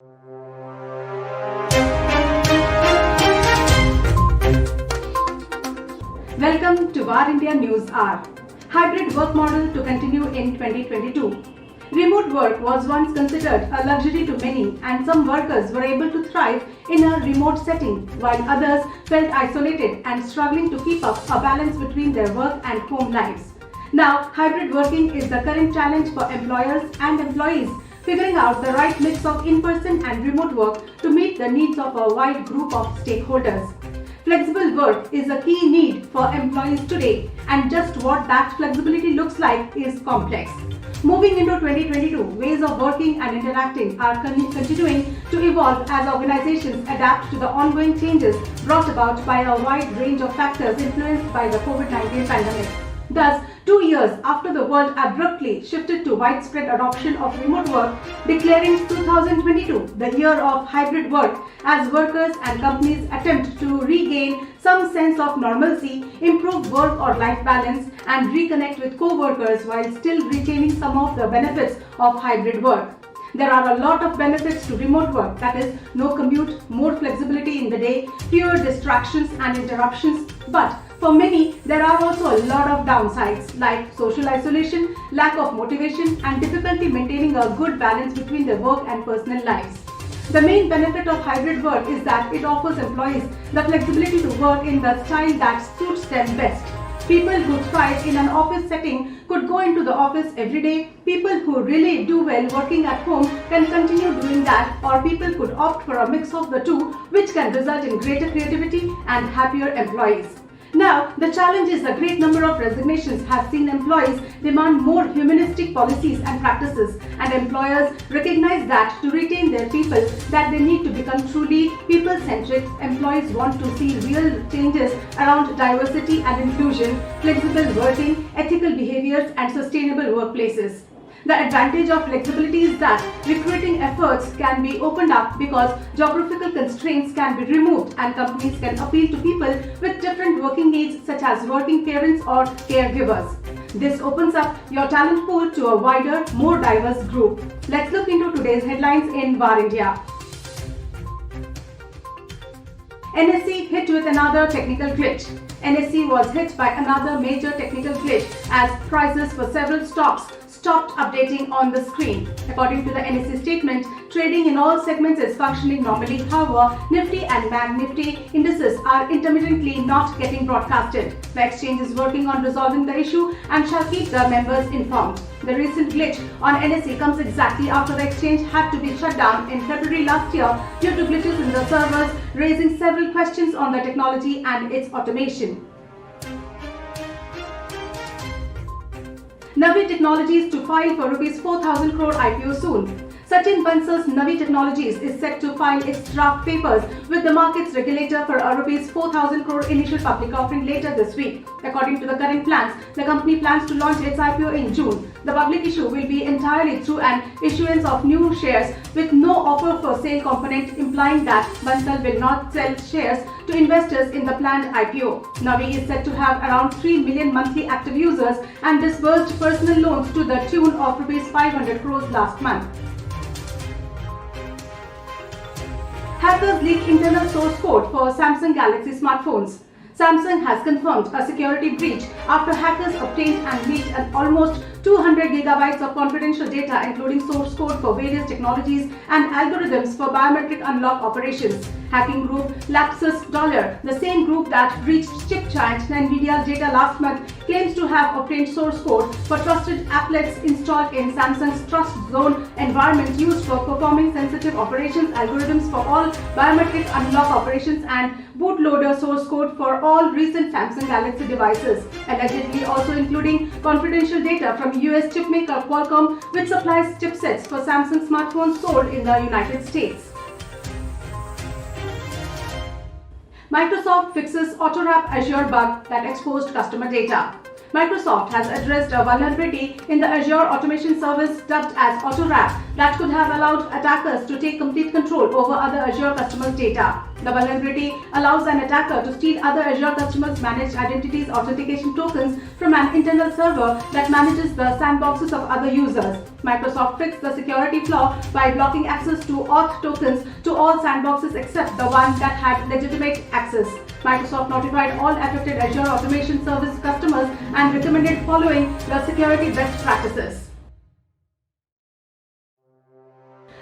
Welcome to VARINDIA News Hour. Hybrid work model to continue in 2022. Remote work was once considered a luxury to many, and some workers were able to thrive in a remote setting, while others felt isolated and struggling to keep up a balance between their work and home lives. Now, hybrid working is the current challenge for employers and employees, figuring out the right mix of in-person and remote work to meet the needs of a wide group of stakeholders. Flexible work is a key need for employees today, and just what that flexibility looks like is complex. Moving into 2022, ways of working and interacting are continuing to evolve as organizations adapt to the ongoing changes brought about by a wide range of factors influenced by the COVID-19 pandemic. Thus, 2 years after the world abruptly shifted to widespread adoption of remote work, declaring 2022 the year of hybrid work as workers and companies attempt to regain some sense of normalcy, improve work or life balance, and reconnect with co-workers while still retaining some of the benefits of hybrid work. There are a lot of benefits to remote work, that is, no commute, more flexibility in the day, fewer distractions and interruptions, but for many, there are also a lot of downsides like social isolation, lack of motivation, and difficulty maintaining a good balance between their work and personal lives. The main benefit of hybrid work is that it offers employees the flexibility to work in the style that suits them best. People who thrive in an office setting could go into the office every day. People who really do well working at home can continue doing that, or people could opt for a mix of the two, which can result in greater creativity and happier employees. Now, the challenge is a great number of resignations has seen employees demand more humanistic policies and practices, and employers recognize that to retain their people, that they need to become truly people-centric. Employees want to see real changes around diversity and inclusion, flexible working, ethical behaviors, and sustainable workplaces. The advantage of flexibility is that recruiting efforts can be opened up because geographical constraints can be removed and companies can appeal to people with different working needs such as working parents or caregivers. This opens up your talent pool to a wider, more diverse group. Let's look into today's headlines in VARINDIA. NSE hit with another technical glitch. NSE was hit by another major technical glitch as prices for several stocks stopped updating on the screen. According to the NSE statement, trading in all segments is functioning normally. However, Nifty and Bank Nifty indices are intermittently not getting broadcasted. The exchange is working on resolving the issue and shall keep the members informed. The recent glitch on NSE comes exactly after the exchange had to be shut down in February last year due to glitches in the servers, raising several questions on the technology and its automation. NaviTechnologies to file for Rs 4,000 crore IPO soon. Sachin Bansal's NaviTechnologies is set to file its draft papers with the markets regulator for a Rs 4,000 crore initial public offering later this week. According to the current plans, the company plans to launch its IPO in June. The public issue will be entirely through an issuance of new shares with no offer for sale component, implying that Bansal will not sell shares to investors in the planned IPO. Navi is said to have around 3 million monthly active users and disbursed personal loans to the tune of Rs 500 crores last month. Hackers leak internal source code for Samsung Galaxy smartphones. Samsung has confirmed a security breach after hackers obtained and leaked almost 200 gigabytes of confidential data, including source code for various technologies and algorithms for biometric unlock operations. Hacking group Lapsus Dollar, the same group that breached chip giant NVIDIA's data last month, claims to have obtained source code for trusted applets installed in Samsung's Trust Zone environment used for performing sensitive operations, algorithms for all biometric unlock operations, and bootloader source code for all recent Samsung Galaxy devices, allegedly also including confidential data from US chipmaker Qualcomm, which supplies chipsets for Samsung smartphones sold in the United States. Microsoft fixes AutoWarp Azure bug that exposed customer data. Microsoft has addressed a vulnerability in the Azure automation service dubbed as AutoWrap that could have allowed attackers to take complete control over other Azure customers' data. The vulnerability allows an attacker to steal other Azure customers' managed identities authentication tokens from an internal server that manages the sandboxes of other users. Microsoft fixed the security flaw by blocking access to auth tokens to all sandboxes except the one that had legitimate access. Microsoft notified all affected Azure automation service customers and recommended following the security best practices.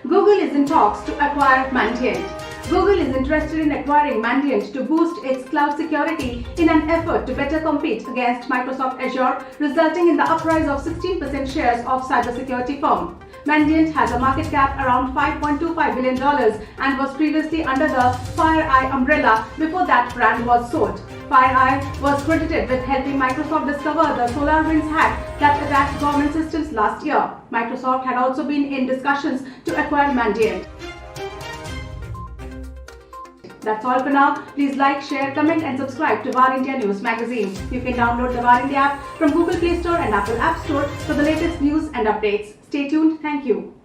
Google is in talks to acquire Mandiant. Google is interested in acquiring Mandiant to boost its cloud security in an effort to better compete against Microsoft Azure, resulting in the uprise of 16% shares of cybersecurity firm. Mandiant has a market cap around $5.25 billion and was previously under the FireEye umbrella before that brand was sold. FireEye was credited with helping Microsoft discover the SolarWinds hack that attacked government systems last year. Microsoft had also been in discussions to acquire Mandiant. That's all for now. Please like, share, comment and subscribe to VARINDIA News magazine. You can download the VARINDIA app from Google Play Store and Apple App Store for the latest news and updates. Stay tuned. Thank you.